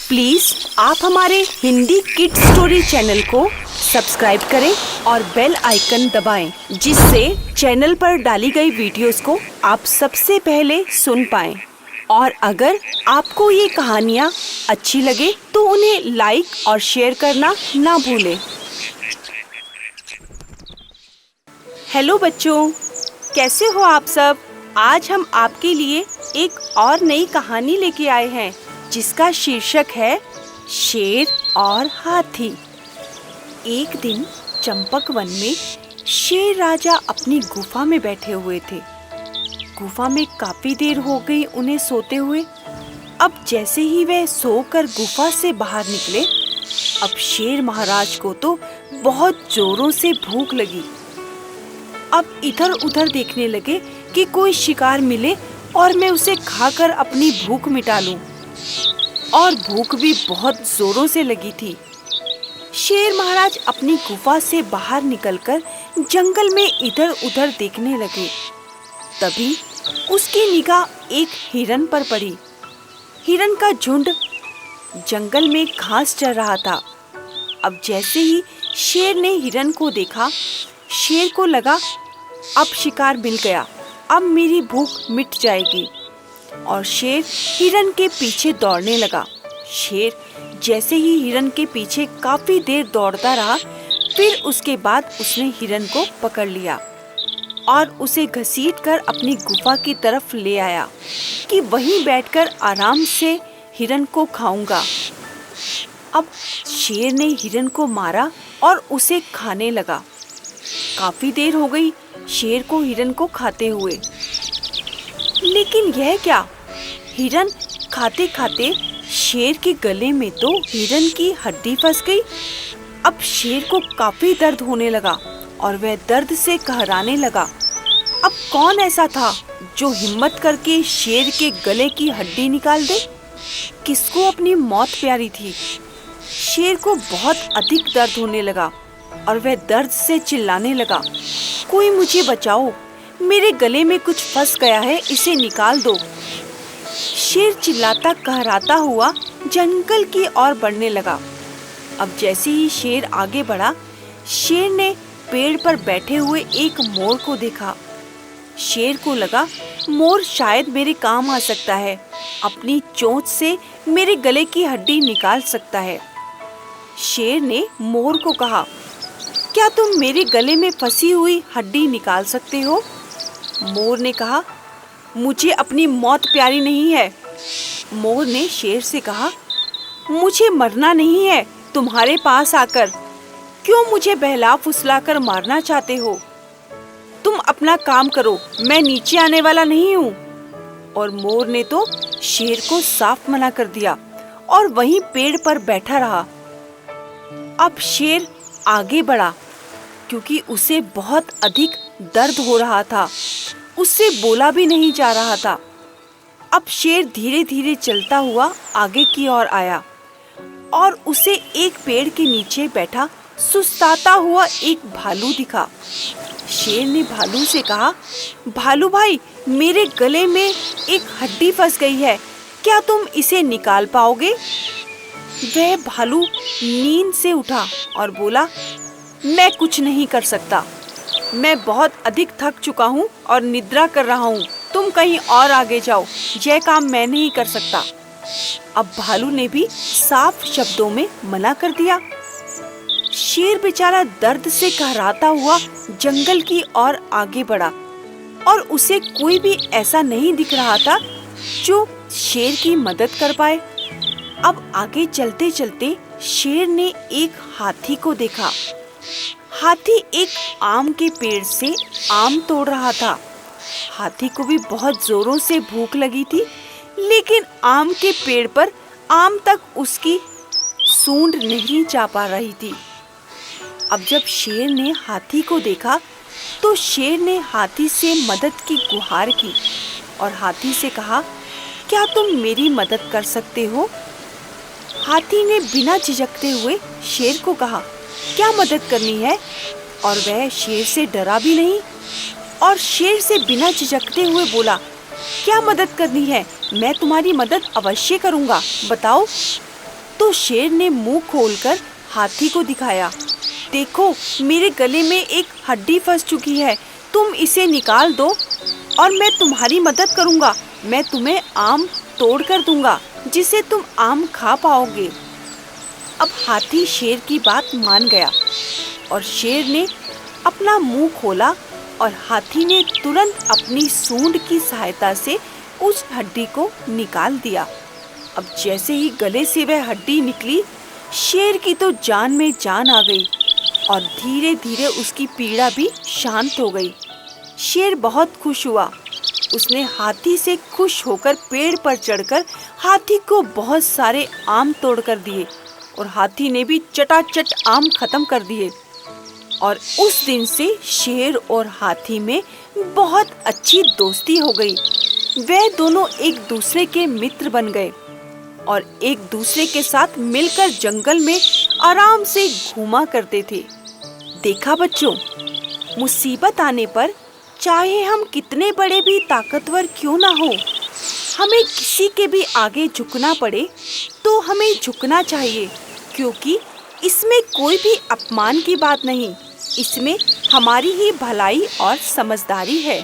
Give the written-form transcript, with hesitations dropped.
Please आप हमारे Hindi kids story channel को सब्सक्राइब करें और बेल आइकन दबाएं, जिससे चैनल पर डाली गई वीडियोस को आप सबसे पहले सुन पाएं। और अगर आपको ये कहानियाँ अच्छी लगे तो उन्हें लाइक और शेयर करना ना भूलें। हेलो बच्चों, कैसे हो आप सब? आज हम आपके लिए एक और नई कहानी लेके आए हैं जिसका शीर्षक है शेर और हाथी। एक दिन चंपक वन में शेर राजा अपनी गुफा में बैठे हुए थे। गुफा में काफी देर हो गई उन्हें सोते हुए। अब जैसे ही वह सोकर गुफा से बाहर निकले, अब शेर महाराज को तो बहुत जोरों से भूख लगी। अब इधर उधर देखने लगे कि कोई शिकार मिले और मैं उसे खाकर अपनी भूख मिटा लूं। और भूख भी बहुत जोरों से लगी थी। शेर महाराज अपनी गुफा से बाहर निकलकर जंगल में इधर उधर देखने लगे। तभी उसकी निगाह एक हिरन पर पड़ी। हिरन का झुंड जंगल में घास चर रहा था। अब जैसे ही शेर ने हिरन को देखा, शेर को लगा अब शिकार मिल गया, अब मेरी भूख मिट जाएगी। और शेर हिरन के पीछे दौड़ने लगा। शेर जैसे ही हिरन के पीछे काफी देर दौड़ता रहा, फिर उसके बाद उसने हिरन को पकड़ लिया और उसे घसीटकर अपनी गुफा की तरफ ले आया कि वहीं बैठकर आराम से हिरन को खाऊंगा। अब शेर ने हिरन को मारा और उसे खाने लगा। काफी देर हो गई शेर को हिरन को खाते हुए। लेकिन यह क्या, हिरन खाते खाते शेर के गले में तो हिरन की हड्डी फंस गई। अब शेर को काफी दर्द होने लगा और वह दर्द से कहराने लगा। अब कौन ऐसा था जो हिम्मत करके शेर के गले की हड्डी निकाल दे? किसको अपनी मौत प्यारी थी? शेर को बहुत अधिक दर्द होने लगा और वह दर्द से चिल्लाने लगा, कोई मुझे बचाओ, मेरे गले में कुछ फंस गया है, इसे निकाल दो। शेर चिल्लाता कहराता हुआ जंगल की ओर बढ़ने लगा। अब जैसे ही शेर आगे बढ़ा, शेर ने पेड़ पर बैठे हुए एक मोर को देखा। शेर को लगा मोर शायद मेरे काम आ सकता है, अपनी चोंच से मेरे गले की हड्डी निकाल सकता है। शेर ने मोर को कहा, क्या तुम मेरे गले में फंसी हुई हड्डी निकाल सकते हो? मोर ने कहा, मुझे अपनी मौत प्यारी नहीं है। मोर ने शेर से कहा, मुझे मरना नहीं है तुम्हारे पास आकर, क्यों मुझे बहला फुसला कर मारना चाहते हो? तुम अपना काम करो, मैं नीचे आने वाला नहीं हूँ। और मोर ने तो शेर को साफ मना कर दिया और वहीं पेड़ पर बैठा रहा। अब शेर आगे बढ़ा क्योंकि उसे बहुत अधिक दर्द हो रहा था, उससे बोला भी नहीं जा रहा था। अब शेर धीरे धीरे चलता हुआ आगे की ओर आया और उसे एक पेड़ के नीचे बैठा सुस्ताता हुआ एक भालू दिखा। शेर ने भालू से कहा, भालू भाई, मेरे गले में एक हड्डी फंस गई है, क्या तुम इसे निकाल पाओगे? वह भालू नींद से उठा और बोला, मैं कुछ नहीं कर सकता, मैं बहुत अधिक थक चुका हूँ और निद्रा कर रहा हूँ, तुम कहीं और आगे जाओ, यह काम मैं नहीं कर सकता। अब भालू ने भी साफ शब्दों में मना कर दिया। शेर बेचारा दर्द से कहराता हुआ जंगल की ओर आगे बढ़ा और उसे कोई भी ऐसा नहीं दिख रहा था जो शेर की मदद कर पाए। अब आगे चलते चलते शेर ने एक हाथी को देखा। हाथी एक आम के पेड़ से आम तोड़ रहा था। हाथी को भी बहुत जोरों से भूख लगी थी, लेकिन आम के पेड़ पर आम तक उसकी सूंड नहीं जा पा रही थी। अब जब शेर ने हाथी को देखा तो शेर ने हाथी से मदद की गुहार की और हाथी से कहा, क्या तुम मेरी मदद कर सकते हो? हाथी ने बिना झिझकते हुए शेर को कहा, क्या मदद करनी है? और वह शेर से डरा भी नहीं और शेर से बिना झिझकते हुए बोला, क्या मदद करनी है? मैं तुम्हारी मदद अवश्य करूंगा, बताओ। तो शेर ने मुंह खोलकर हाथी को दिखाया। देखो, मेरे गले में एक हड्डी फंस चुकी है, तुम इसे निकाल दो और मैं तुम्हारी मदद करूंगा। मैं तुम्हें आम तोड़ कर दूंगा जिसे तुम आम खा पाओगे। अब हाथी शेर की बात मान गया और शेर ने अपना मुंह खोला और हाथी ने तुरंत अपनी सूंड की सहायता से उस हड्डी को निकाल दिया। अब जैसे ही गले से वह हड्डी निकली, शेर की तो जान में जान आ गई और धीरे धीरे उसकी पीड़ा भी शांत हो गई। शेर बहुत खुश हुआ। उसने हाथी से खुश होकर पेड़ पर चढ़कर हाथी को बहुत सारे आम तोड़कर दिए और हाथी ने भी चटाचट आम खत्म कर दिए। और उस दिन से शेर और हाथी में बहुत अच्छी दोस्ती हो गई। वे दोनों एक दूसरे के मित्र बन गए और एक दूसरे के साथ मिलकर जंगल में आराम से घूमा करते थे। देखा बच्चों, मुसीबत आने पर चाहे हम कितने बड़े भी ताकतवर क्यों ना हो, हमें किसी के भी आगे झुकना पड़े तो हमें झुकना चाहिए, क्योंकि इसमें कोई भी अपमान की बात नहीं, इसमें हमारी ही भलाई और समझदारी है।